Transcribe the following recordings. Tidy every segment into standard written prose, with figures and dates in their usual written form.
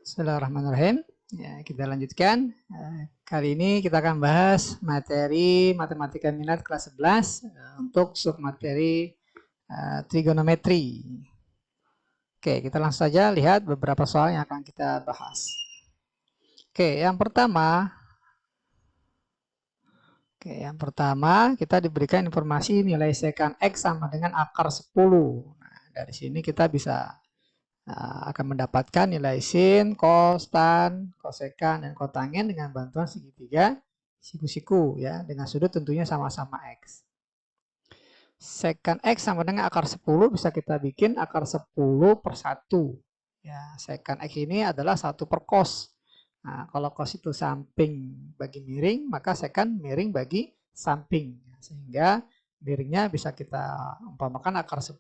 Bismillahirrahmanirrahim. Ya, kita lanjutkan. Kali ini kita akan bahas materi matematika minat kelas 11 untuk submateri trigonometri. Oke, kita langsung saja lihat beberapa soal yang akan kita bahas. Oke, yang pertama kita diberikan informasi nilai sekant X sama dengan akar 10. Nah, dari sini kita bisa akan mendapatkan nilai sin, cos, tan, kosekan, dan kotangen dengan bantuan segitiga siku-siku ya, dengan sudut tentunya sama-sama X. Sekant X sama dengan akar 10 bisa kita bikin akar 10 per 1. Ya, sekant X ini adalah 1 per cos. Nah, kalau cos itu samping bagi miring, maka sekant miring bagi samping. Sehingga miringnya bisa kita umpamakan akar 10,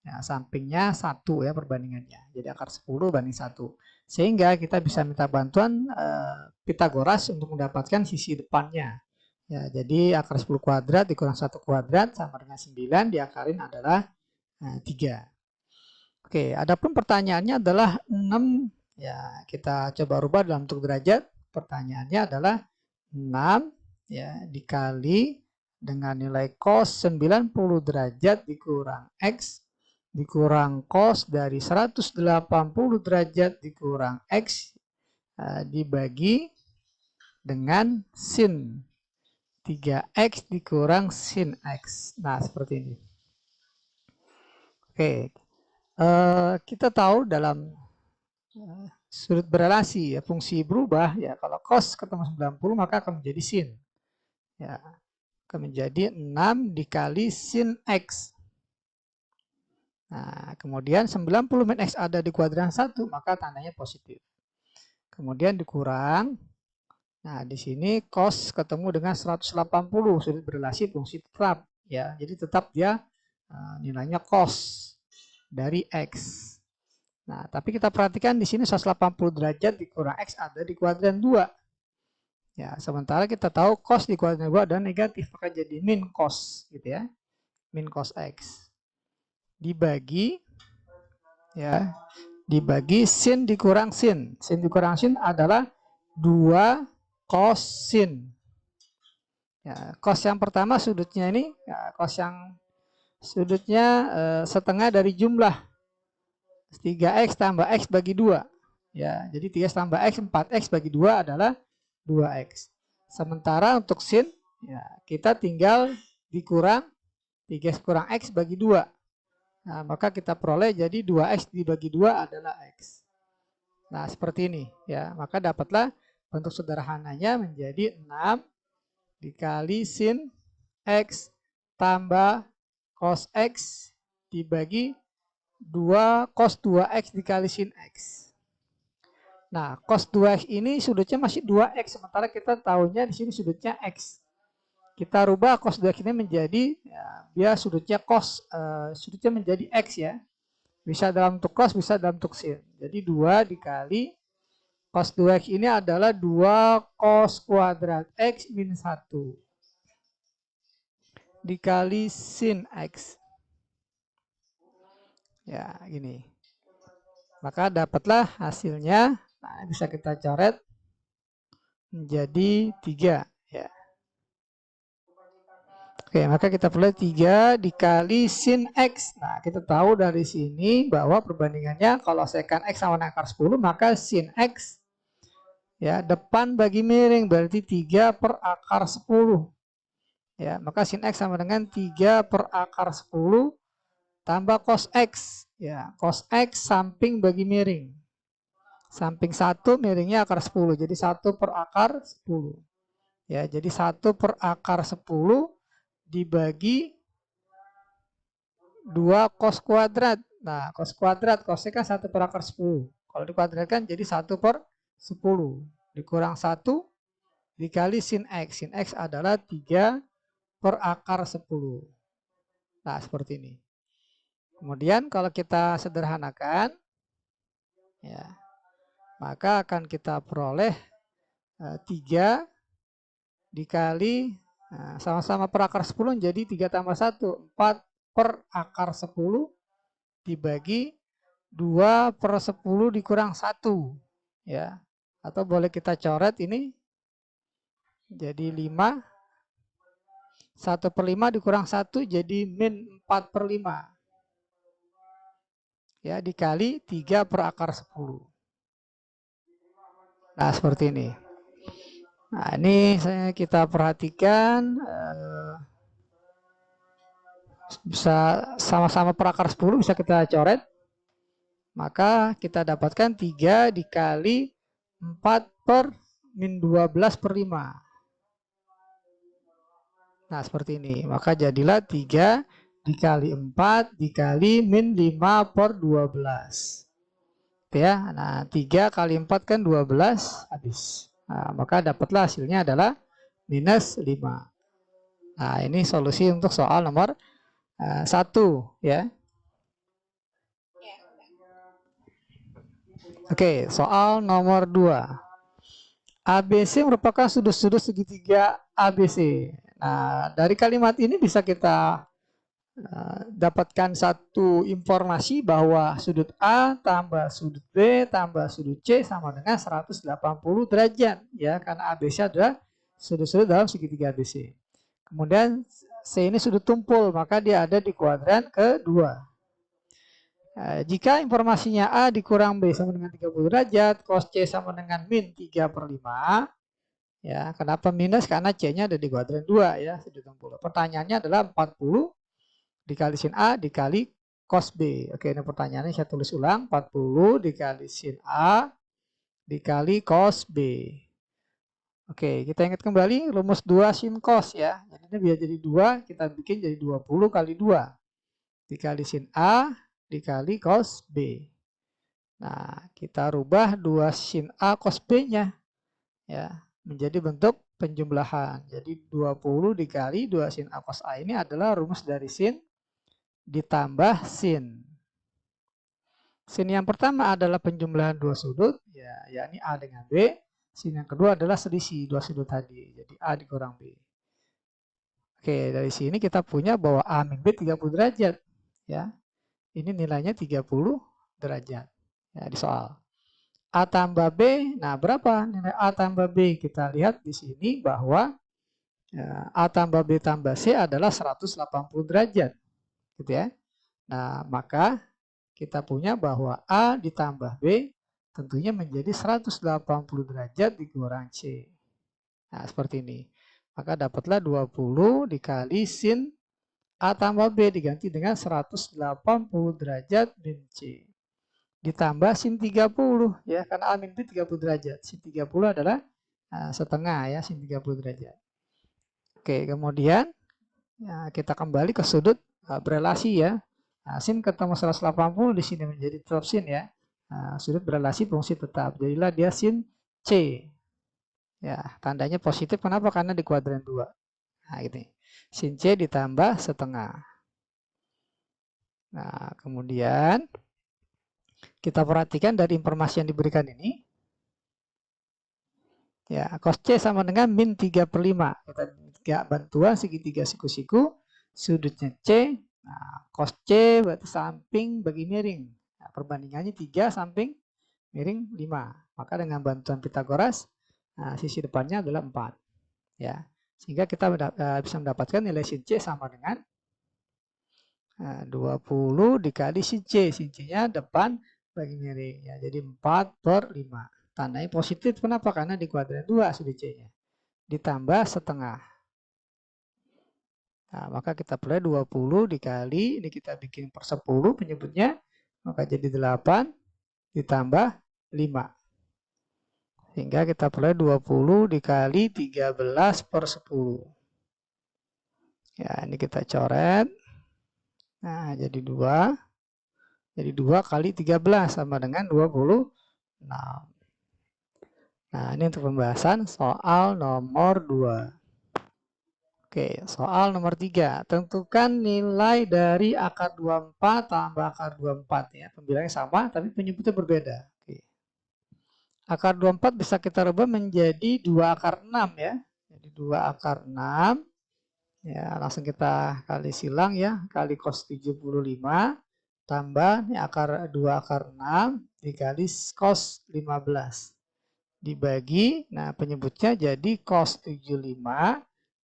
ya, sampingnya 1 ya perbandingannya. Jadi akar 10 banding 1. Sehingga kita bisa minta bantuan Pitagoras untuk mendapatkan sisi depannya. Ya, jadi akar 10 kuadrat dikurang 1 kuadrat sama dengan 9 diakarin adalah 3. Oke, adapun pertanyaannya adalah 6. Ya, kita coba rubah dalam bentuk derajat. Pertanyaannya adalah 6 ya dikali dengan nilai cos 90 derajat dikurang X dikurang cos dari 180 derajat dikurang X dibagi dengan sin 3X dikurang sin X. Nah, seperti ini. Oke, kita tahu dalam sudut berelasi ya, fungsi berubah ya, kalau cos ketemu 90 maka akan menjadi sin. Ya, akan menjadi 6 dikali sin X. Nah, kemudian 90 min X ada di kuadran 1, maka tandanya positif. Kemudian dikurang. Nah, di sini cos ketemu dengan 180, sudut berelasi fungsi tetap. Ya, jadi tetap dia nilainya cos dari X. Nah, tapi kita perhatikan di sini 180 derajat dikurang X ada di kuadran 2. Ya, sementara kita tahu cos di kuadran 2 adalah negatif, maka jadi min cos gitu ya. Min cos X. Dibagi ya, dibagi sin dikurang sin. Sin dikurang sin adalah 2 cos sin. Ya, cos yang pertama sudutnya ini ya, cos yang sudutnya setengah dari jumlah 3x tambah x bagi 2. Ya, jadi 3x tambah x 4x bagi 2 adalah 2x. Sementara untuk sin ya, kita tinggal dikurang 3x kurang x bagi 2. Nah, maka kita peroleh jadi 2x dibagi 2 adalah x. Nah, seperti ini ya. Maka dapatlah bentuk sederhananya menjadi 6 dikali sin x tambah cos x dibagi 2 cos 2x dikali sin x. Nah, cos 2x ini sudutnya masih 2x, sementara kita tahunya di sini sudutnya x. Kita rubah cos 2x ini menjadi ya, dia sudutnya cos sudutnya menjadi x ya. Bisa dalam bentuk cos, bisa dalam bentuk sin. Jadi 2 dikali cos 2x ini adalah 2 cos kuadrat x min 1 dikali sin x. Ya, gini. Maka dapatlah hasilnya. Nah, bisa kita coret menjadi 3 ya. Oke, maka kita peroleh 3 dikali sin X. Nah, kita tahu dari sini bahwa perbandingannya kalau sekant X sama dengan akar 10, maka sin X ya depan bagi miring berarti 3 per akar 10. Ya, maka sin X sama dengan 3 per akar 10 tambah cos X. Ya, cos X samping bagi miring. Samping 1 miringnya akar 10, jadi 1 per akar 10. Ya, jadi 1 per akar 10 dibagi 2 cos kuadrat. Nah, cos kuadrat, cosnya kan 1 per akar 10. Kalau dikuadratkan jadi 1 per 10. Dikurang 1 dikali sin X. Sin X adalah 3 per akar 10. Nah, seperti ini. Kemudian kalau kita sederhanakan, ya, maka akan kita peroleh 3 dikali sama-sama per akar 10 jadi 3 tambah 1, 4 per akar 10 dibagi 2/10 dikurang 1. Ya. Atau boleh kita coret ini jadi 5. 1/5 dikurang 1 jadi min 4/5. Ya, dikali 3/10. Nah, seperti ini. Nah, ini kita perhatikan bisa sama-sama per akar 10 bisa kita coret. Maka kita dapatkan 3 dikali 4/-12/5. Nah, seperti ini. Maka jadilah 3 dikali 4 dikali min 5/12. Ya, nah 3 kali 4 kan 12 habis. Nah, maka dapatlah hasilnya adalah minus 5. Nah, ini solusi untuk soal nomor 1 ya. Oke, soal nomor 2. ABC merupakan sudut-sudut segitiga ABC. Nah, dari kalimat ini bisa kita dapatkan satu informasi bahwa sudut A tambah sudut B tambah sudut C sama dengan 180 derajat ya, karena ABC adalah sudut-sudut dalam segitiga ABC. Kemudian C ini sudut tumpul, maka dia ada di kuadran kedua. Jika informasinya A dikurang B sama dengan 30 derajat, cos C sama dengan min 3/5. Ya, kenapa minus? Karena C-nya ada di kuadran 2 ya, sudut tumpul. Pertanyaannya adalah 40 dikali sin A dikali cos B. Oke, ini pertanyaannya saya tulis ulang. 40 dikali sin A dikali cos B. Oke, kita ingat kembali rumus 2 sin cos ya. Jadi ini biar jadi 2, kita bikin jadi 20 kali 2. Dikali sin A dikali cos B. Nah, kita rubah 2 sin A cos B-nya ya menjadi bentuk penjumlahan. Jadi 20 dikali 2 sin A cos A ini adalah rumus dari sin ditambah sin. Sin yang pertama adalah penjumlahan dua sudut, ya, yakni A dengan B. Sin yang kedua adalah selisih dua sudut tadi, jadi A dikurang B. Oke, dari sini kita punya bahwa A min B 30 derajat. Ya, ini nilainya 30 derajat ya, di soal. A tambah B, nah berapa nilai A tambah B? Kita lihat di sini bahwa ya, A tambah B tambah C adalah 180 derajat. Gitu ya. Nah, maka kita punya bahwa A ditambah B tentunya menjadi 180 derajat dikurang C. Nah, seperti ini. Maka dapatlah 20 dikali sin A tambah B diganti dengan 180 derajat min C. Ditambah sin 30 ya, karena A min B 30 derajat. Sin 30 adalah setengah ya, sin 30 derajat. Oke, kemudian ya, kita kembali ke sudut berelasi ya. Nah, sin ketemu 180 di sini menjadi tetap sin ya. Nah, sudut berelasi fungsi tetap. Jadilah dia sin C. Ya, tandanya positif. Kenapa? Karena di kuadran 2. Nah, gitu. Sin C ditambah setengah. Nah, kemudian kita perhatikan dari informasi yang diberikan ini. Ya, cos C sama dengan min 3/5. Kita bantuan segitiga siku-siku. Sudutnya C. Nah, cos C berarti samping bagi miring. Nah, perbandingannya 3 samping miring 5. Maka dengan bantuan Pitagoras, nah, sisi depannya adalah 4. Ya, sehingga kita bisa mendapatkan nilai sin C sama dengan 20 dikali sin C. Sin C-nya depan bagi miring. Ya, jadi 4/5. Tandanya positif. Kenapa? Karena di kuadran 2 sudut C-nya. Ditambah setengah. Nah, maka kita peroleh 20 dikali, ini kita bikin per 10 penyebutnya, maka jadi 8 ditambah 5. Sehingga kita peroleh 20 dikali 13/10. Ya, ini kita coret. Nah, jadi 2. Jadi 2 kali 13 sama dengan 26. Nah, ini untuk pembahasan soal nomor 2. Oke, soal nomor 3. Tentukan nilai dari akar 24 tambah akar 24 ya. Pembilangnya sama tapi penyebutnya berbeda. Oke. Akar 24 bisa kita rubah menjadi 2 akar 6 ya. Jadi 2 akar 6. Ya, langsung kita kali silang ya. Kali cos 75 tambah ini akar 2 akar 6 dikali cos 15 dibagi, nah penyebutnya jadi cos 75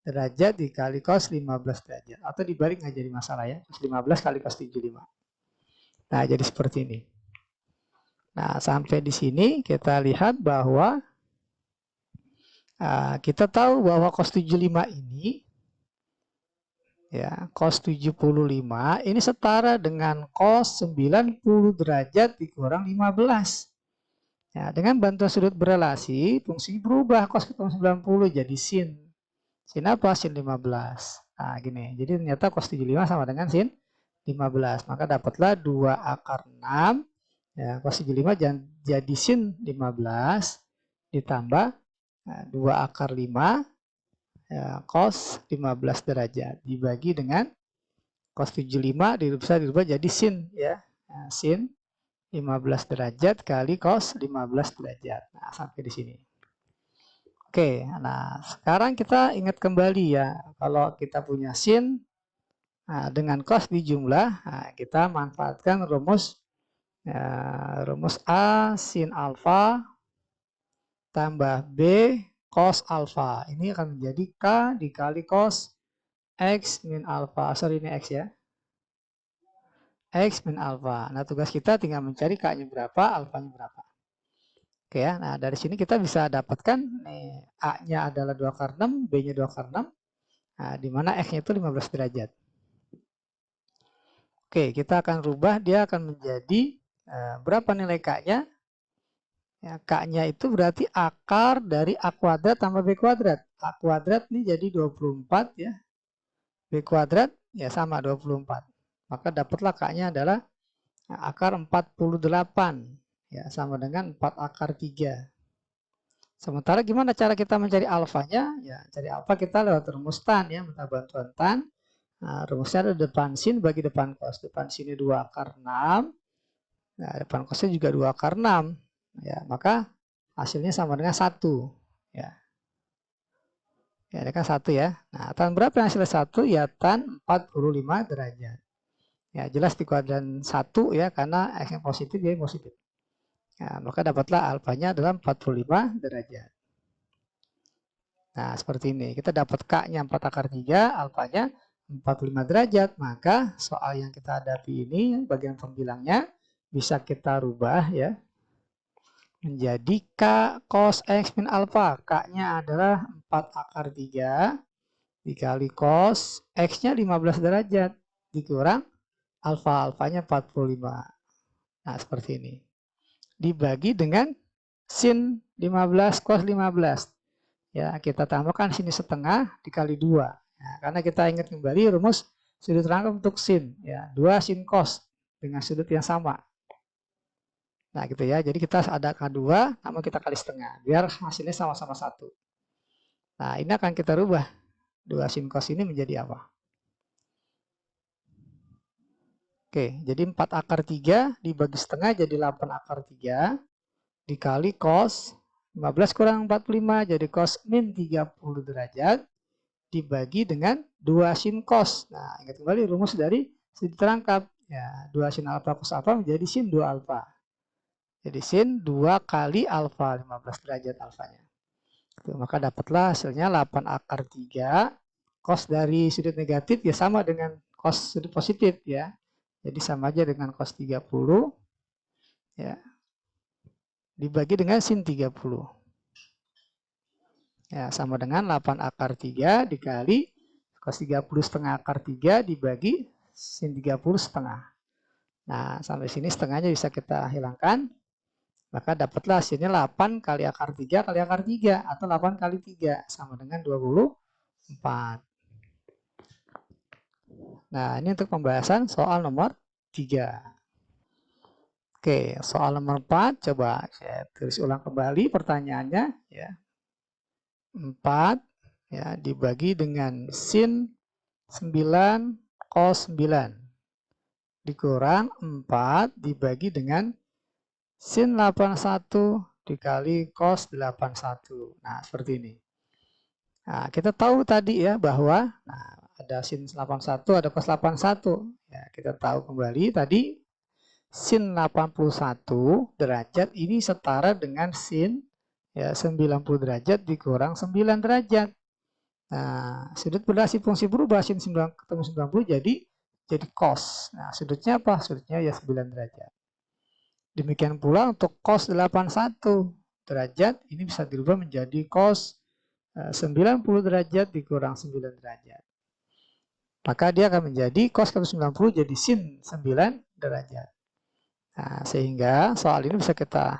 derajat dikali cos 15 derajat, atau dibalik nggak jadi masalah ya, cos 15 kali cos 75. Nah jadi seperti ini. Nah sampai di sini kita lihat bahwa kita tahu bahwa cos 75 ini ya, cos 75 ini setara dengan cos 90 derajat dikurang 15. Ya, dengan bantuan sudut berelasi, fungsi berubah, cos ketemu 90 jadi sin. Sin apa? Sin 15. Nah, gini. Jadi ternyata cos 75 sama dengan sin 15. Maka dapatlah 2 akar 6. Ya, cos 75 jadi sin 15 ditambah 2 akar 5 ya, cos 15 derajat dibagi dengan cos 75 bisa dirubah jadi sin ya. Nah, sin 15 derajat kali cos 15 derajat. Nah, sampai di sini. Oke, nah sekarang kita ingat kembali ya, kalau kita punya sin dengan cos dijumlah, kita manfaatkan rumus rumus A sin alfa tambah B cos alfa. Ini akan menjadi K dikali cos X min alfa. Sorry, ini X ya. X min alfa. Nah, tugas kita tinggal mencari K-nya berapa, alfanya berapa. Oke ya, nah dari sini kita bisa dapatkan A-nya adalah 2 akar 6, B-nya 2 akar 6, nah, di mana X-nya itu 15 derajat. Oke, kita akan rubah, dia akan menjadi berapa nilai K-nya? Ya, K-nya itu berarti akar dari A kuadrat tambah B kuadrat. A kuadrat ini jadi 24 ya. B kuadrat ya sama 24. Maka dapatlah K-nya adalah akar 48 ya, sama dengan 4 akar 3. Sementara gimana cara kita mencari alfanya? Ya, cari alfa kita lewat rumus tan ya, minta bantuan tan. Nah, rumusnya ada depan sin bagi depan cos. Depan sini 2 akar 6. Nah, depan cosnya juga 2 akar 6. Ya, maka hasilnya sama dengan 1 ya. Ya, ini kan 1 ya. Nah, tan berapa yang hasilnya 1? Ya, tan 45 derajat. Ya, jelas di kuadran 1 ya, karena X yang positif jadi positif. Ya, maka dapatlah alfanya adalah 45 derajat. Nah, seperti ini. Kita dapat K-nya 4 akar 3, alfanya 45 derajat. Maka soal yang kita hadapi ini, bagian pembilangnya, bisa kita rubah ya, menjadi K cos X min alfa. K-nya adalah 4 akar 3 dikali cos X-nya 15 derajat dikurang alfa-alfanya 45. Nah, seperti ini. Dibagi dengan sin 15 cos 15. Ya, kita tambahkan sini setengah dikali 2. Nah, karena kita ingat kembali rumus sudut rangkap untuk sin. Ya, 2 sin cos dengan sudut yang sama. Nah, gitu ya. Jadi kita ada K2, namun kita kali setengah. Biar hasilnya sama-sama 1. Nah, ini akan kita rubah. 2 sin cos ini menjadi apa? Oke, jadi 4 akar 3 dibagi setengah jadi 8 akar 3 dikali cos 15 kurang 45 jadi cos min 30 derajat dibagi dengan 2 sin cos. Nah, ingat kembali rumus dari sudut rangkap. Ya, 2 sin alfa cos alfa menjadi sin 2 alfa. Jadi sin 2 kali alfa, 15 derajat alfanya. Maka dapatlah hasilnya 8 akar 3. Cos dari sudut negatif ya sama dengan cos sudut positif ya. Jadi sama aja dengan cos 30 ya. Dibagi dengan sin 30. Ya, sama dengan 8 akar 3 dikali cos 30 setengah akar 3 dibagi sin 30 setengah. Nah, sampai sini setengahnya bisa kita hilangkan. Maka dapatlah hasilnya 8 kali akar 3 kali akar 3 atau 8 kali 3 sama dengan 24. Nah, ini untuk pembahasan soal nomor 3. Oke, soal nomor 4 coba saya tulis ulang kembali pertanyaannya ya. 4 ya dibagi dengan sin 9 cos 9 dikurang 4 dibagi dengan sin 81 dikali cos 81. Nah, seperti ini. Nah, kita tahu tadi ya bahwa ada sin 81 ada cos 81. Ya, kita tahu kembali tadi sin 81 derajat ini setara dengan sin ya 90 derajat dikurang 9 derajat. Nah, sudut berdasar fungsi berubah sin 9 ketemu 90 jadi cos. Nah, sudutnya apa? Sudutnya ya 9 derajat. Demikian pula untuk cos 81 derajat ini bisa dirubah menjadi cos 90 derajat dikurang 9 derajat. Maka dia akan menjadi cos 90 jadi sin 9 derajat. Nah, sehingga soal ini bisa kita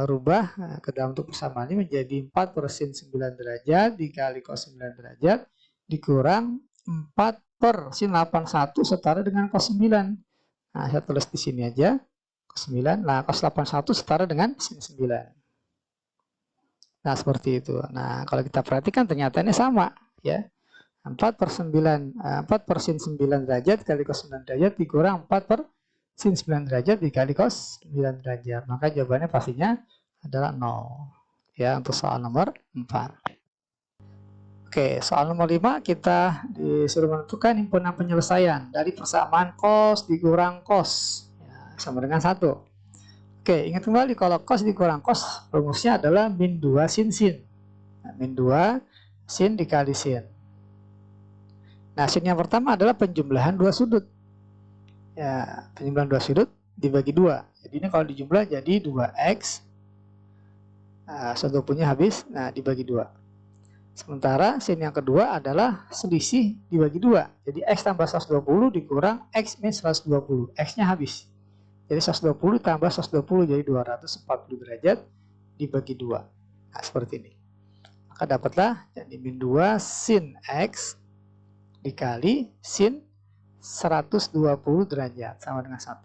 rubah ke dalam bentuk persamaan ini menjadi 4 per sin 9 derajat dikali cos 9 derajat dikurang 4 per sin 81 setara dengan cos 9. Nah, saya tulis di sini aja cos 9. Nah, cos 81 setara dengan sin 9. Nah, seperti itu. Nah, kalau kita perhatikan ternyata ini sama ya. 4 per sin 9 derajat kali cos 9 derajat dikurang 4 per sin 9 derajat dikali cos 9 derajat. Maka jawabannya pastinya adalah 0. Ya, untuk soal nomor 4. Oke, soal nomor 5 kita disuruh menentukan himpunan penyelesaian dari persamaan cos dikurang cos. Ya, sama dengan 1. Oke, ingat kembali kalau cos dikurang cos rumusnya adalah min 2 sin sin. Nah, min 2 sin dikali sin. Nah, sin yang pertama adalah penjumlahan dua sudut. Ya, penjumlahan dua sudut dibagi 2. Jadi ini kalau dijumlah jadi 2x. Nah, 120-nya habis. Nah, dibagi 2. Sementara sin yang kedua adalah selisih dibagi 2. Jadi x tambah 120 dikurang x min 120. X-nya habis. Jadi 120 tambah 120 jadi 240 derajat dibagi 2. Nah, seperti ini. Maka dapatlah jadi min 2 sin x dikali sin 120 derajat sama dengan 1.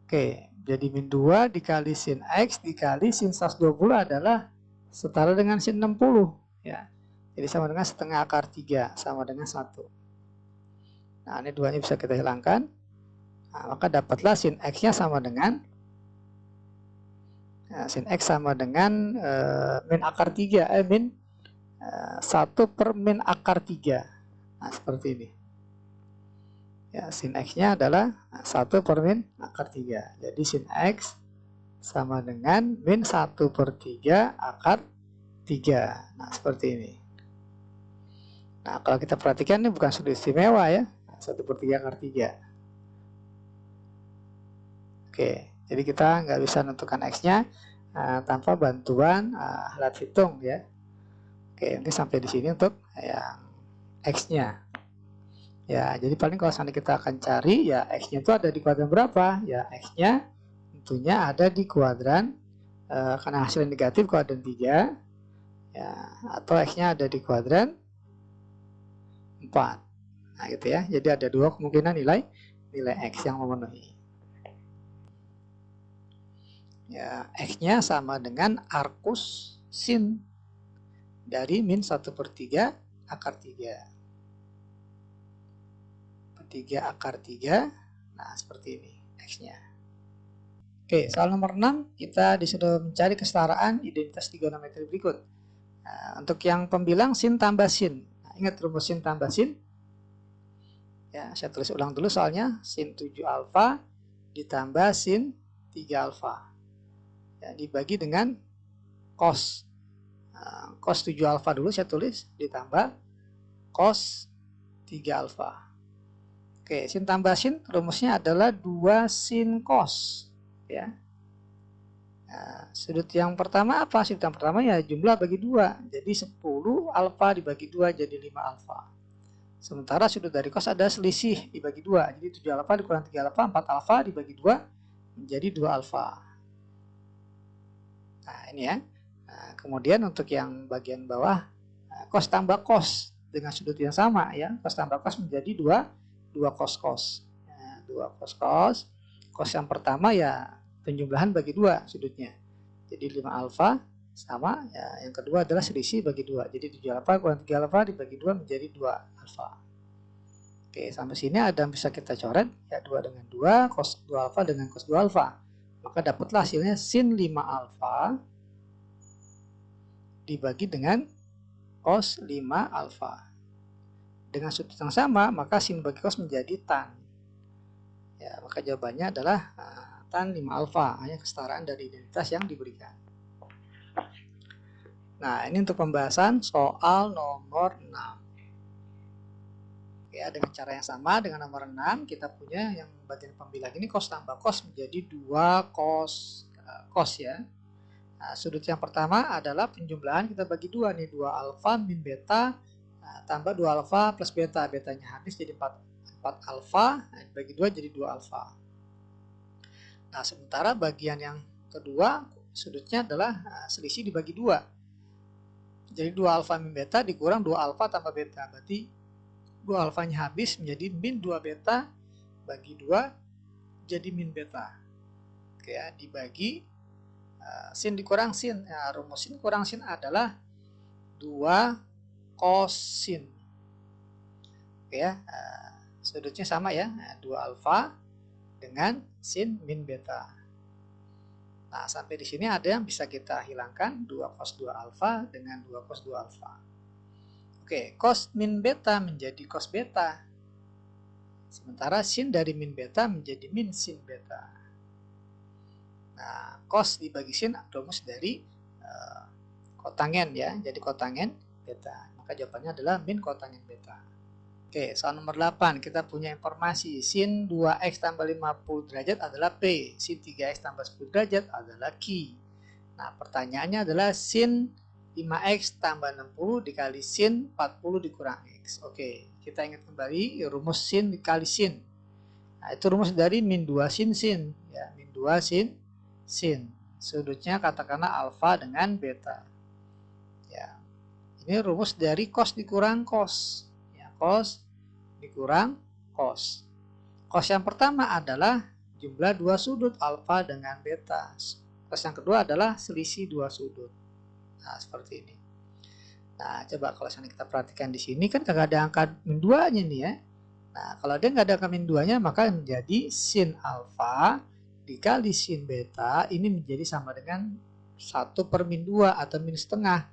Oke, jadi min 2 dikali sin x dikali sin 120 adalah setara dengan sin 60 ya. Jadi sama dengan setengah akar 3 sama dengan 1. Nah, ini duanya bisa kita hilangkan. Nah, maka dapatlah sin x-nya sama dengan sin x sama dengan min akar 3 min 1 per min akar 3. Nah, seperti ini. Ya, sin x-nya adalah 1 per min akar 3. Jadi sin x sama dengan min 1 per 3 akar 3. Nah, seperti ini. Nah, kalau kita perhatikan ini bukan sudut istimewa ya. 1 per 3 akar 3. Oke, jadi kita nggak bisa menentukan x-nya tanpa bantuan alat hitung ya. Oke, ini sampai di sini untuk yang x-nya. Ya, jadi paling kalau seandainya kita akan cari ya x-nya itu ada di kuadran berapa? Ya, x-nya tentunya ada di kuadran karena hasilnya negatif kuadran 3 ya, atau x-nya ada di kuadran 4. Nah, gitu ya. Jadi ada dua kemungkinan nilai x yang memenuhi. Ya, x-nya sama dengan arcus sin dari min 1 per 3 akar 3. 3 akar 3. Nah, seperti ini x-nya. Oke, soal nomor 6 kita disuruh mencari kesetaraan identitas trigonometri berikut. Nah, untuk yang pembilang sin tambah sin. Nah, ingat rumus sin tambah sin. Ya, saya tulis ulang dulu soalnya. Sin 7 alfa ditambah sin 3 alfa. Ya, dibagi dengan cos. Nah, cos 7 alfa dulu saya tulis ditambah cos 3 alfa. Oke, sin tambah sin rumusnya adalah 2 sin cos ya. Nah, sudut yang pertama apa? Sudut yang pertama ya jumlah bagi 2. Jadi 10 alfa dibagi 2 jadi 5 alfa. Sementara sudut dari cos ada selisih dibagi 2. Jadi 7 alfa dikurang 3 alfa, 4 alfa dibagi 2 menjadi 2 alfa. Nah, ini ya. Nah, kemudian untuk yang bagian bawah cos tambah cos dengan sudut yang sama ya. Cos tambah cos menjadi 2 cos. Nah, 2 cos. Cos yang pertama ya penjumlahan bagi 2 sudutnya. Jadi 5 alfa sama ya, yang kedua adalah selisih bagi 2. Jadi 7 alfa kurang 3 alfa dibagi 2 menjadi 2 alfa. Oke, sampai sini ada yang bisa kita coret ya, 2 dengan 2, cos 2 alfa dengan cos 2 alfa. Maka dapatlah hasilnya sin 5 alfa dibagi dengan cos 5 alfa. Dengan sudut yang sama, maka sin bagi cos menjadi tan. Ya, maka jawabannya adalah tan 5 alfa, hanya kesetaraan dari identitas yang diberikan. Nah, ini untuk pembahasan soal nomor 6. Ya, dengan cara yang sama dengan nomor 6, kita punya yang bagian pembilang ini cos tambah cos menjadi 2 cos ya. Nah, sudut yang pertama adalah penjumlahan kita bagi 2 nih, 2 alfa min beta tambah 2 alfa plus beta. Betanya habis jadi 4 alfa, nah, dibagi 2 jadi 2 alfa. Nah, sementara bagian yang kedua sudutnya adalah selisih dibagi 2. Jadi 2 alfa min beta dikurang 2 alfa tambah beta. Berarti 2 alfanya habis menjadi min 2 beta bagi 2 jadi min beta. Oke ya, dibagi sin dikurang sin. Ya, rumus sin kurang sin adalah 2 cos sin. Oke ya, sudutnya sama ya, 2 alfa dengan sin min beta. Nah, sampai di sini ada yang bisa kita hilangkan, 2 cos 2 alfa dengan 2 cos 2 alfa. Oke, cos min beta menjadi cos beta. Sementara sin dari min beta menjadi min sin beta. Nah, cos dibagi sin rumus dari kotangen ya, jadi kotangen beta. Maka jawabannya adalah min kotangen beta. Oke, soal nomor 8 kita punya informasi sin 2x tambah 50 derajat adalah P, sin 3x tambah 10 derajat adalah Q. Nah, pertanyaannya adalah sin 5x tambah 60 dikali sin 40 dikurang x. Oke, kita ingat kembali rumus sin dikali sin. Nah, itu rumus dari min 2 sin sin ya, min 2 sin sin. Sudutnya katakanlah alfa dengan beta. Ya. Ini rumus dari cos dikurang cos. Ya, cos dikurang cos. Cos yang pertama adalah jumlah dua sudut alfa dengan beta. Cos yang kedua adalah selisih dua sudut. Nah, seperti ini. Nah, coba kalau kita perhatikan di sini kan kagak ada angka min 2-nya nih ya. Nah, kalau dia nggak ada angka min 2-nya, maka menjadi sin alfa dikali sin beta ini menjadi sama dengan 1 per min 2 atau min setengah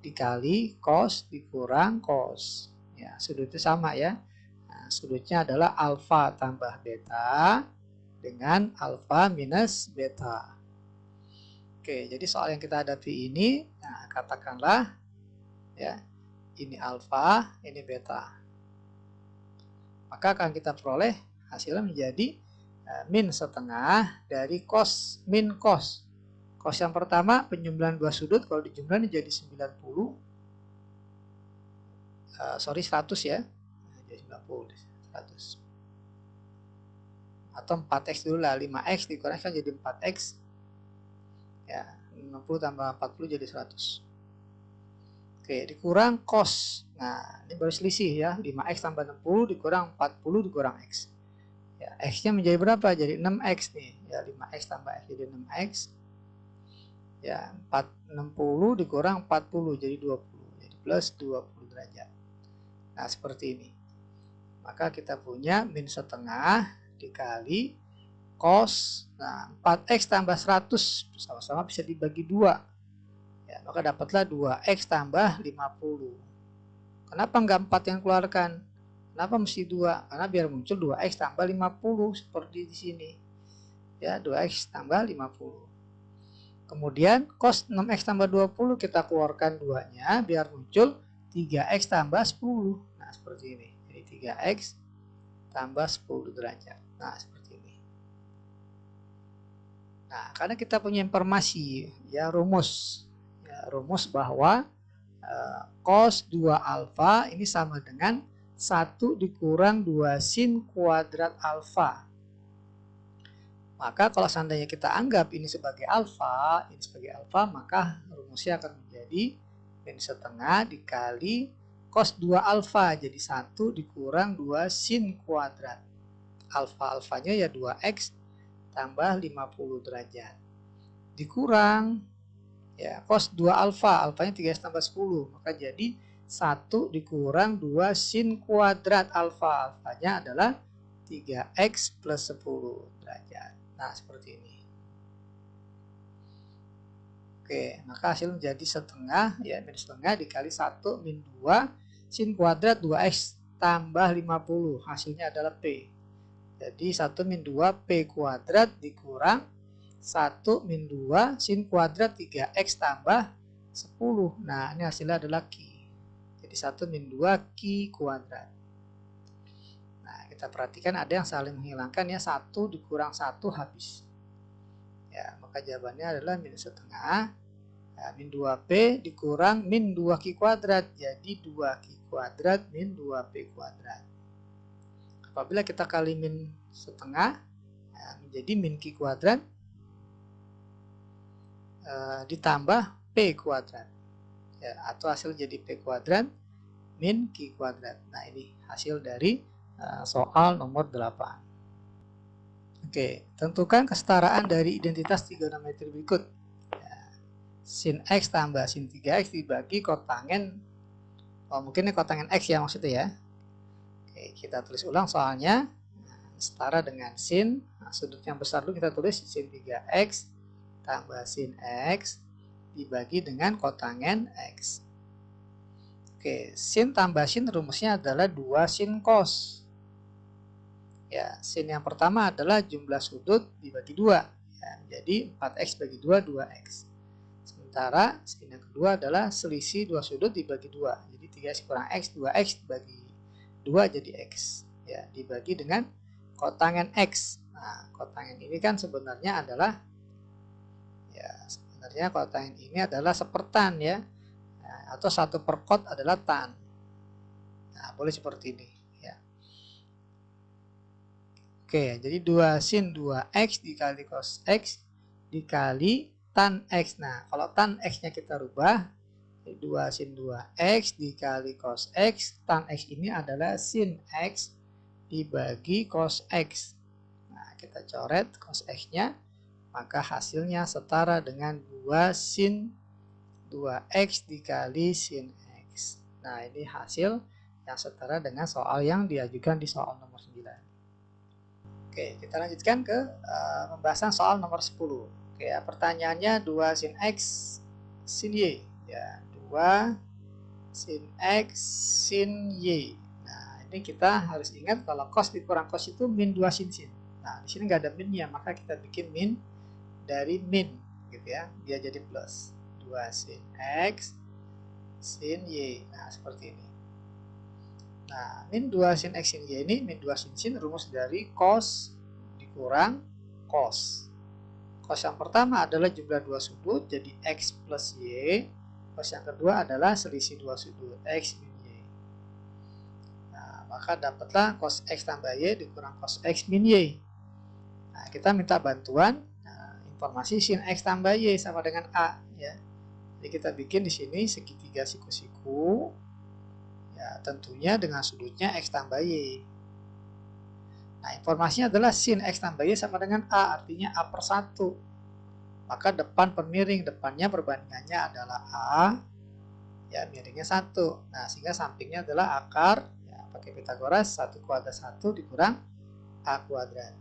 dikali cos dikurang cos. Ya, sudutnya sama ya. Nah, sudutnya adalah alfa tambah beta dengan alfa minus beta. Oke, jadi soal yang kita hadapi ini, nah, katakanlah ya, ini alfa, ini beta. Maka akan kita peroleh hasilnya menjadi min setengah dari cos min cos. Cos yang pertama penjumlahan dua sudut kalau dijumlahin jadi 90. 100 ya. Jadi 90 100. Atau 4x dulu lah, 5x dikurangkan jadi 4x. Ya, 60 tambah 40 jadi 100. Oke, dikurang cos. Nah, ini baru selisih ya. 5x tambah 60 dikurang 40 dikurang x. Ya, x-nya menjadi berapa? Jadi 6x nih. Ya, 5x tambah x jadi 6x. Ya, 60 dikurang 40 jadi 20. Jadi plus 20 derajat. Nah, seperti ini. Maka kita punya min setengah dikali cos. Nah, 4x tambah 100 sama-sama bisa dibagi 2. Ya, maka dapatlah 2x tambah 50. Kenapa enggak 4 yang keluarkan? Kenapa mesti 2? Karena biar muncul 2x tambah 50 seperti di sini. Ya, 2x tambah 50. Kemudian cos 6x tambah 20 kita keluarkan 2-nya biar muncul 3x tambah 10. Nah, seperti ini. Jadi 3x tambah 10 derajat. Nah, seperti ini. Nah, karena kita punya informasi ya rumus. Ya, rumus bahwa cos 2 alfa ini sama dengan 1 dikurang 2 sin kuadrat alfa. Maka kalau seandainya kita anggap ini sebagai alfa, maka rumusnya akan menjadi min setengah dikali cos 2 alfa. Jadi 1 dikurang 2 sin kuadrat. Alfa-alfanya ya 2x tambah 50 derajat. Dikurang ya cos 2 alfa, alfanya 3x tambah 10. Maka jadi 1 dikurang 2 sin kuadrat alfa. Alfanya adalah 3x plus 10 derajat. Nah, seperti ini. Oke, maka hasil menjadi setengah, ya min setengah dikali 1 min 2 sin kuadrat 2x tambah 50. Hasilnya adalah P. Jadi 1 min 2 P kuadrat dikurang 1 min 2 sin kuadrat 3X tambah 10. Nah, ini hasilnya adalah Q. Jadi 1 min 2 Q kuadrat. Nah, kita perhatikan ada yang saling menghilangkan ya. 1 dikurang 1 habis. Ya, maka jawabannya adalah min setengah. Nah, min 2P dikurang min 2Q kuadrat. Jadi 2Q kuadrat min 2P kuadrat. Apabila kita kali min setengah, ya, menjadi min Q kuadrat ditambah P kuadrat. Ya, atau hasil jadi P kuadrat min Q kuadrat. Nah, ini hasil dari soal nomor 8. Oke, tentukan kesetaraan dari identitas trigonometri berikut. Sin X tambah sin 3X dibagi kotangen, mungkin ini kotangen X ya maksudnya ya. Oke, kita tulis ulang soalnya. Setara dengan sin, sudut yang besar dulu kita tulis sin 3X tambah sin X dibagi dengan kotangen X. Oke, sin tambah sin rumusnya adalah 2 sin cos. Ya, sin yang pertama adalah jumlah sudut dibagi 2. Ya, jadi 4X bagi 2, 2X. Sementara sin yang kedua adalah selisih 2 sudut dibagi 2. Jadi 3X kurang X, 2X dibagi 2 jadi X. Ya, dibagi dengan kotangen X. Nah, kotangen ini kan sebenarnya adalah kotangen ini adalah sepertan ya. Nah, atau 1 per kot adalah tan. Nah, boleh seperti ini ya. Oke, jadi 2 sin 2X dikali cos X dikali tan X. Nah, kalau tan X-nya kita rubah, 2 sin 2X dikali cos X. Tan X ini adalah sin X dibagi cos X. Nah, kita coret cos X-nya, maka hasilnya setara dengan 2 sin 2X dikali sin X. Nah, ini hasil yang setara dengan soal yang diajukan di soal nomor 9. Oke, kita lanjutkan ke pembahasan soal nomor 10. Oke, ya, pertanyaannya 2 sin X sin Y. Ya, 2 sin X sin Y. Nah, ini kita harus ingat kalau cos dikurang cos itu min 2 sin sin. Nah, di sini nggak ada minnya, maka kita bikin min dari min, gitu ya. Dia jadi plus. 2 sin X sin Y. Nah, seperti ini. Nah, min 2 sin X sin Y ini, min 2 sin sin rumus dari cos dikurang cos. Cos yang pertama adalah jumlah 2 sudut, jadi X plus Y. Cos yang kedua adalah selisih 2 sudut, X min Y. Nah, maka dapatlah cos X tambah Y dikurang cos X min Y. Nah, kita minta bantuan informasi sin X tambah Y sama dengan A. Ya. Jadi kita bikin di sini segitiga siku-siku. Ya, tentunya dengan sudutnya X tambah Y. Nah, informasinya adalah sin X tambah Y sama dengan A, artinya A per 1. Maka depan per miring, depannya perbandingannya adalah A, ya miringnya 1. Nah, sehingga sampingnya adalah akar, ya pakai Pitagoras, 1 kuadrat 1 dikurang A kuadrat.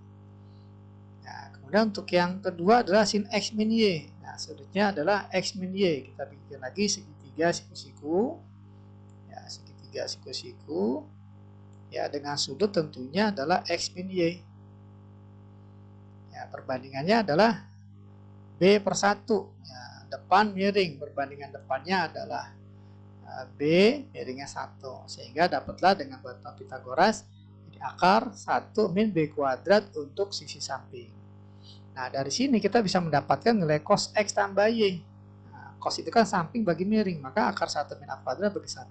Nah, kemudian untuk yang kedua adalah sin X min Y. Nah, sudutnya adalah X min Y. Kita bikin lagi segitiga siku-siku. Ya, segitiga siku-siku. Ya, dengan sudut tentunya adalah X min Y. Ya, perbandingannya adalah B per 1. Ya, depan miring, perbandingan depannya adalah B, miringnya 1. Sehingga dapatlah dengan bantuan Pitagoras, jadi akar 1 min B kuadrat untuk sisi samping. Nah, dari sini kita bisa mendapatkan nilai cos X tambah Y. Nah, cos itu kan samping bagi miring, maka akar 1 min A kuadrat bagi 1.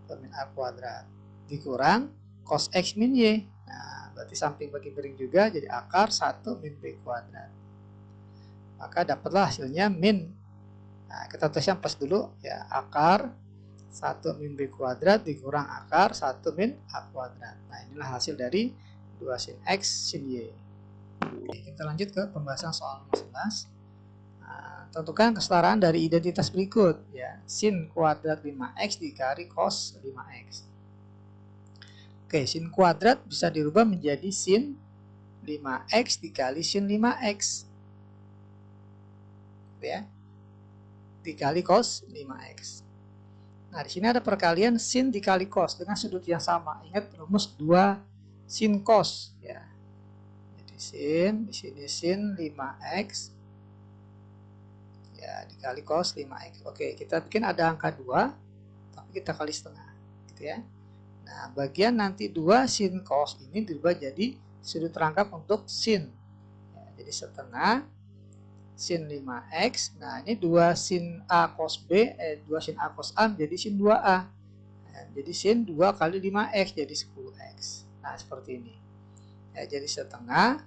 1 min A kuadrat dikurang cos X min Y. Nah, berarti samping bagi miring juga, jadi akar 1 min B kuadrat. Maka dapatlah hasilnya min. Nah, kita tulisnya plus dulu ya, akar 1 min B kuadrat dikurang akar 1 min A kuadrat. Nah, inilah hasil dari 2 sin X sin Y. Oke, kita lanjut ke pembahasan soal nomor 11. Nah, tentukan kesetaraan dari identitas berikut ya, sin kuadrat 5X dikali cos 5X. Oke, sin kuadrat bisa dirubah menjadi sin 5X dikali sin 5X. Ya. Dikali cos 5X. Nah, di sini ada perkalian sin dikali cos dengan sudut yang sama. Ingat rumus 2 sin cos ya. Jadi sin di sini sin 5x ya dikali cos 5x. Oke, kita bikin ada angka 2 tapi kita kali setengah gitu ya. Nah, bagian nanti 2 sin cos ini dirubah jadi sudut rangkap untuk sin. Ya, jadi setengah sin 5x. Nah, ini 2 sin A cos B, 2 sin A cos A menjadi sin 2A. Nah, jadi sin 2 kali 5x jadi 10x. Nah, seperti ini. Ya, jadi setengah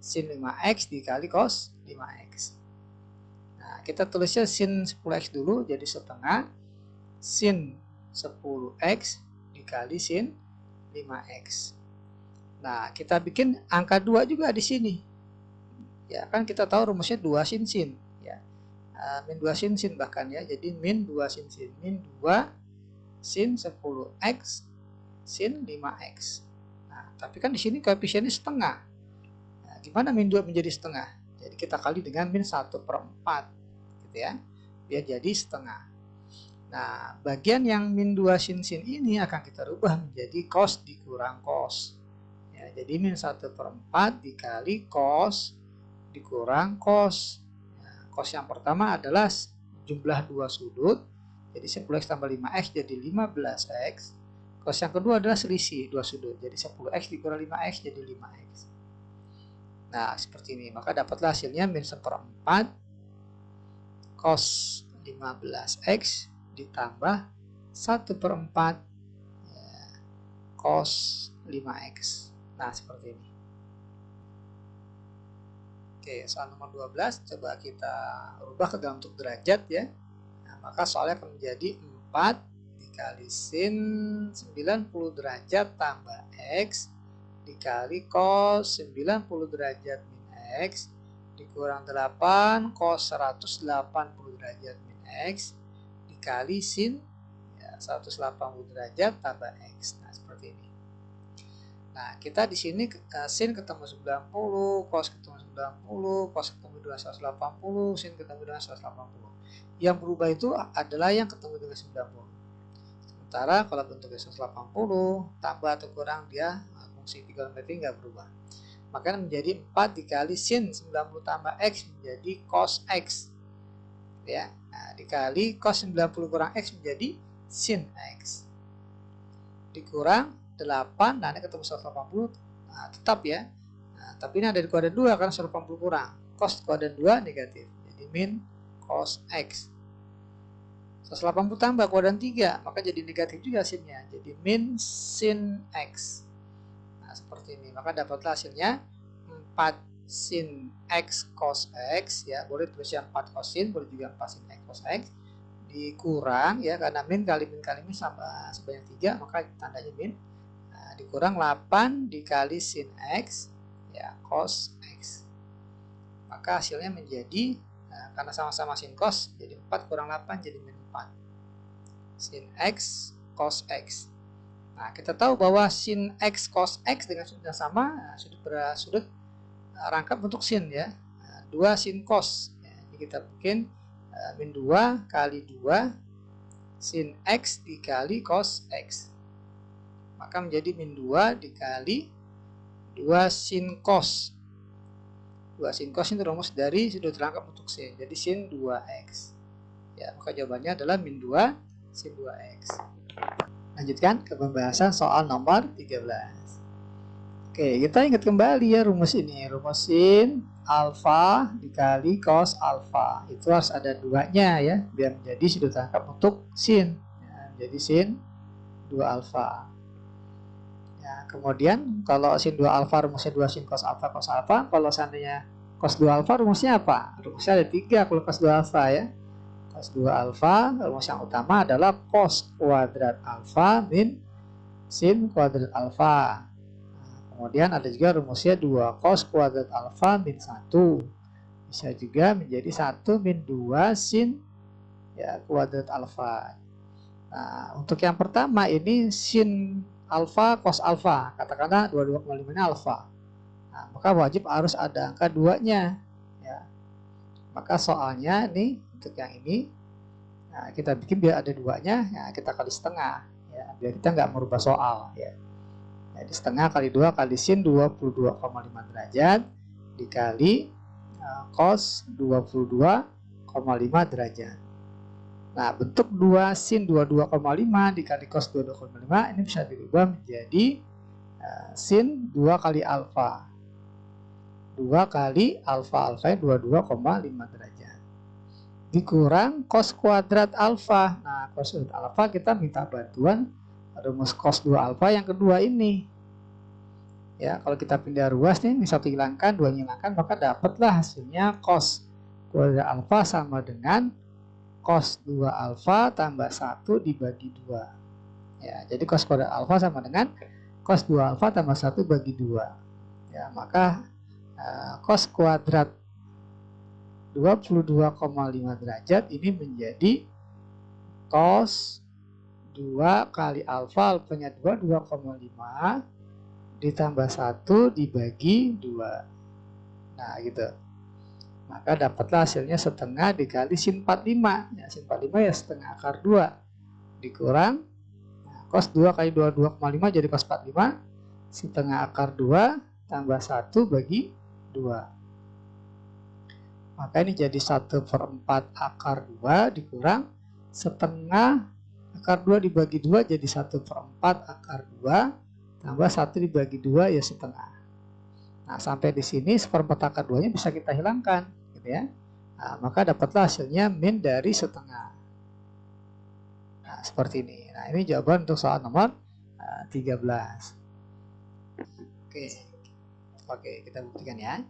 sin 5x dikali cos 5x. Nah, kita tulisnya sin 10x dulu, jadi setengah sin 10x dikali sin 5x. Nah, kita bikin angka 2 juga di sini. Ya, kan kita tahu rumusnya 2 sin sin ya. Min 2 sin sin bahkan ya. Jadi min 2 sin sin. Min 2 sin 10x sin 5x. Nah, tapi kan di sini koefisiennya setengah. Nah, gimana min 2 menjadi setengah? Jadi kita kali dengan min 1/4 gitu ya. Biar jadi setengah. Nah, bagian yang min 2 sin sin ini akan kita rubah menjadi cos dikurang cos. Ya, jadi min 1/4 dikali cos dikurang cos. Nah, cos yang pertama adalah jumlah dua sudut. Jadi 10x tambah 5x jadi 15x. Cos yang kedua adalah selisih dua sudut. Jadi 10x dikurang 5x jadi 5x. Nah, seperti ini. Maka dapatlah hasilnya min 1/4 cos 15x ditambah 1/4 ya, cos 5x. Nah, seperti ini. Oke, soal nomor 12 coba kita rubah ke dalam bentuk derajat ya. Nah, maka soalnya akan menjadi 4 dikali sin 90 derajat tambah x dikali cos 90 derajat min x dikurang 8 cos 180 derajat min x dikali sin ya, 180 derajat tambah x. Nah, seperti ini. Nah, kita di sini sin ketemu 90, cos ketemu 90, cos ketemu dengan 180, sin ketemu dengan 180. Yang berubah itu adalah yang ketemu dengan 90. Sementara kalau bentuknya 180, tambah atau kurang dia fungsi trigonometri nggak berubah. Maka menjadi 4 dikali sin 90 tambah x menjadi cos x. Ya, nah, dikali cos 90 kurang x menjadi sin x. Dikurang 8, nah ini ketemu 180, nah, tetap ya. Nah, tapi ini ada di kuadran 2 karena 180 kurang. Cos kuadran 2 negatif. Jadi min cos x. 180 tambah kuadran 3, maka jadi negatif juga hasilnya. Jadi min sin x. Nah, seperti ini. Maka dapatlah hasilnya 4 sin x cos x ya. Boleh tulisnya 4 cos sin, boleh juga 4 sin x cos x. Dikurang ya, karena min kali min sama sebanyak 3, maka tandanya min. Dikurang 8 dikali sin x ya cos x. Maka hasilnya menjadi karena sama-sama sin cos jadi 4 kurang 8 jadi min 4 sin x cos x. Nah, kita tahu bahwa sin x cos x dengan sudut yang sama sudut rangkap bentuk sin ya. 2 sin cos ya. Jadi kita bikin min 2 kali 2 sin x dikali cos x. Maka menjadi min 2 dikali 2 sin cos. 2 sin cos itu rumus dari sudut rangkap untuk sin. Jadi sin 2x. Ya, maka jawabannya adalah min 2 sin 2x. Lanjutkan ke pembahasan soal nomor 13. Oke, kita ingat kembali ya rumus ini. Rumus sin alfa dikali cos alfa. Itu harus ada 2-nya ya, biar menjadi sudut rangkap untuk sin. Ya, jadi sin 2 alfa. Ya, kemudian kalau sin 2 alfa rumusnya 2 sin cos alfa cos alfa. Kalau seandainya cos 2 alfa rumusnya apa? Rumusnya ada 3 kalau cos 2 alfa ya. Cos 2 alfa rumus yang utama adalah cos kuadrat alfa min sin kuadrat alfa. Nah, kemudian ada juga rumusnya 2 cos kuadrat alfa min 1. Bisa juga menjadi 1 min 2 sin ya kuadrat alfa. Nah, untuk yang pertama ini sin alfa cos alfa, katakanlah 22,5 ini alfa. Nah, maka wajib harus ada angka 2-nya ya. Maka soalnya nih untuk yang ini nah, kita bikin biar ada 2-nya ya, kita kali setengah ya, biar kita nggak merubah soal ya. Jadi setengah kali 2 kali sin 22,5 derajat dikali cos 22,5 derajat. Nah, bentuk 2 sin 22,5 dikali cos 22,5 ini bisa dirubah menjadi sin 2 kali alfa. 2 kali alfa-alfanya 22,5 derajat. Dikurang cos kuadrat alfa. Nah, cos kuadrat alfa kita minta bantuan rumus cos 2 alfa yang kedua ini. Ya, kalau kita pindah ruas nih, ini satu hilangkan, dua hilangkan, maka dapatlah hasilnya cos kuadrat alfa sama dengan cos 2 alfa tambah 1 dibagi 2. Ya, jadi cos kuadrat alfa sama dengan cos 2 alfa tambah 1 bagi 2. Ya, maka cos kuadrat 22,5 derajat ini menjadi cos 2 kali alfa, alfanya 2,5 ditambah 1 dibagi 2. Nah, gitu. Maka dapatlah hasilnya setengah dikali sin 45. Ya, sin 45 ya setengah akar 2 dikurang cos 2 kali 22,5 jadi cos 45 setengah akar 2 tambah 1 bagi 2. Maka ini jadi 1/4 akar 2 dikurang setengah akar 2 dibagi 2 jadi 1/4 akar 2 tambah 1 dibagi 2 ya setengah. Nah, sampai di sini 1/4 akar 2-nya bisa kita hilangkan, gitu ya. Nah, maka dapatlah hasilnya min dari setengah. Nah, seperti ini. Nah, ini jawaban untuk soal nomor 13. Oke, kita buktikan ya.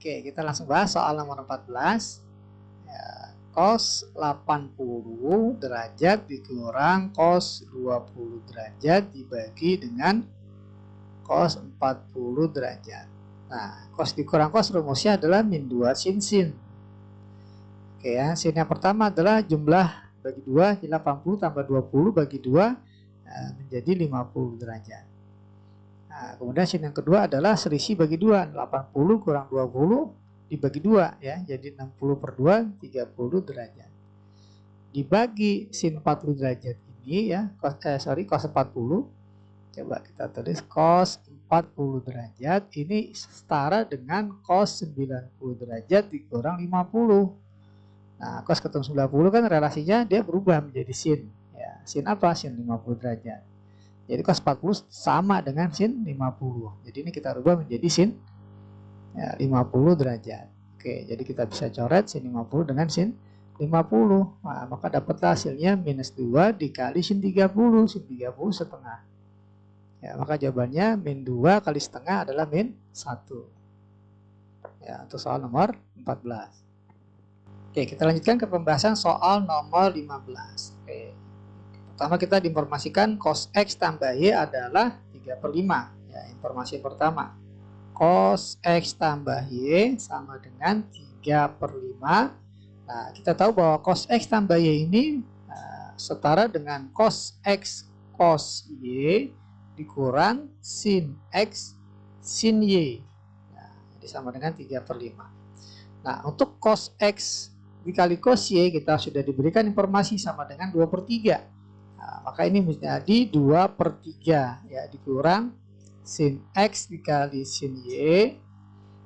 Oke, kita langsung bahas soal nomor 14. Ya, cos 80 derajat dikurang cos 20 derajat dibagi dengan cos 40 derajat. Nah, cos dikurang cos rumusnya adalah min 2 sin sin. Oke ya, sin yang pertama adalah jumlah bagi 2, jadi 80 tambah 20 bagi 2 menjadi 50 derajat. Nah, kemudian sin yang kedua adalah selisih bagi 2, 80 kurang 20 dibagi 2 ya, jadi 60 per 2 30 derajat. Dibagi sin 40 derajat ini ya, cos 40. Coba kita tulis cos 40 derajat ini setara dengan cos 90 derajat dikurang 50. Nah, cos ketemu 90 kan relasinya dia berubah menjadi sin. Ya, sin apa? Sin 50 derajat. Jadi cos 40 sama dengan sin 50. Jadi ini kita rubah menjadi sin 50 derajat. Oke, jadi kita bisa coret sin 50 dengan sin 50. Nah, maka dapatlah hasilnya minus 2 dikali sin 30. Sin 30 setengah. Ya, maka jawabannya min 2 kali setengah adalah min 1. Ya, untuk soal nomor 14. Oke, kita lanjutkan ke pembahasan soal nomor 15. Oke. Pertama kita diinformasikan cos X tambah Y adalah 3/5. Ya, informasi pertama. Cos X tambah Y sama dengan 3/5. Nah, kita tahu bahwa cos X tambah Y ini setara dengan cos X cos Y dikurang sin X sin Y. Nah, jadi sama dengan 3/5. Nah, untuk cos X dikali cos Y kita sudah diberikan informasi sama dengan 2/3. Nah, maka ini menjadi 2/3 ya, dikurang sin X dikali sin Y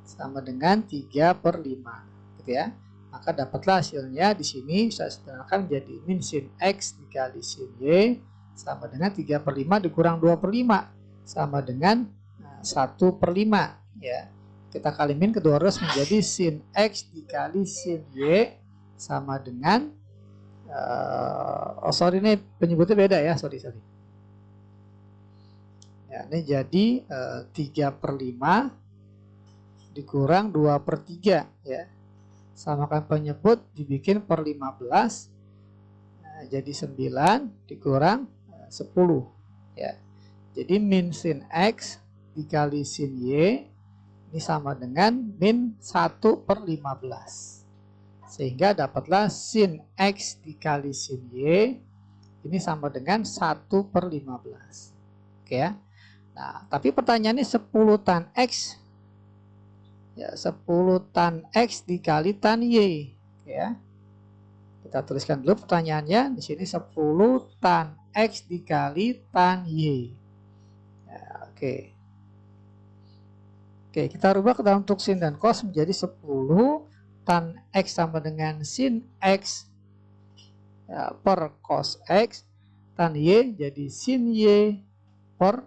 sama dengan 3/5, gitu ya. Maka dapatlah hasilnya di sini saya sederhanakan menjadi min sin X dikali sin Y sama dengan 3/5 dikurang 2/5 sama dengan 1/5 ya. Kita kali min kedua ruas menjadi sin X dikali sin Y sama dengan ini penyebutnya beda ya, sorry. Ya, ini jadi 3/5 dikurang 2/3 ya. Samakan penyebut dibikin per 15. Nah, jadi 9 dikurang 10 ya. Jadi min sin X dikali sin Y ini sama dengan min 1/15. Sehingga dapatlah sin X dikali sin Y ini sama dengan 1/15. Oke ya. Nah, tapi pertanyaannya 10 tan X ya, 10 tan X dikali tan Y ya. Kita tuliskan dulu pertanyaannya di sini 10 tan X dikali tan Y. Ya, Oke. Oke, kita rubah ke dalam bentuk sin dan cos menjadi 10 tan X sama dengan sin X ya, per cos X tan Y jadi sin Y per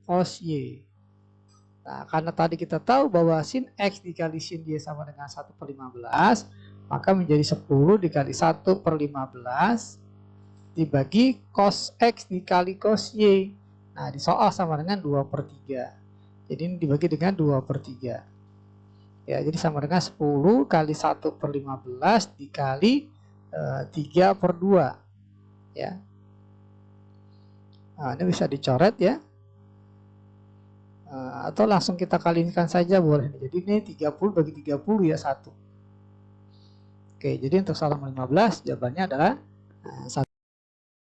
cos Y. Nah, karena tadi kita tahu bahwa sin X dikali sin Y sama dengan 1/15, maka menjadi 10 dikali 1/15 dibagi cos X dikali cos Y. Nah, di soal sama dengan 2/3. Jadi ini dibagi dengan 2/3. Ya, jadi sama dengan 10 kali 1/15 dikali 3/2. Ya. Nah, ini bisa dicoret ya. Atau langsung kita kalikan saja boleh. Jadi ini 30 bagi 30 ya 1. Oke, jadi untuk soal 15 jawabannya adalah 1.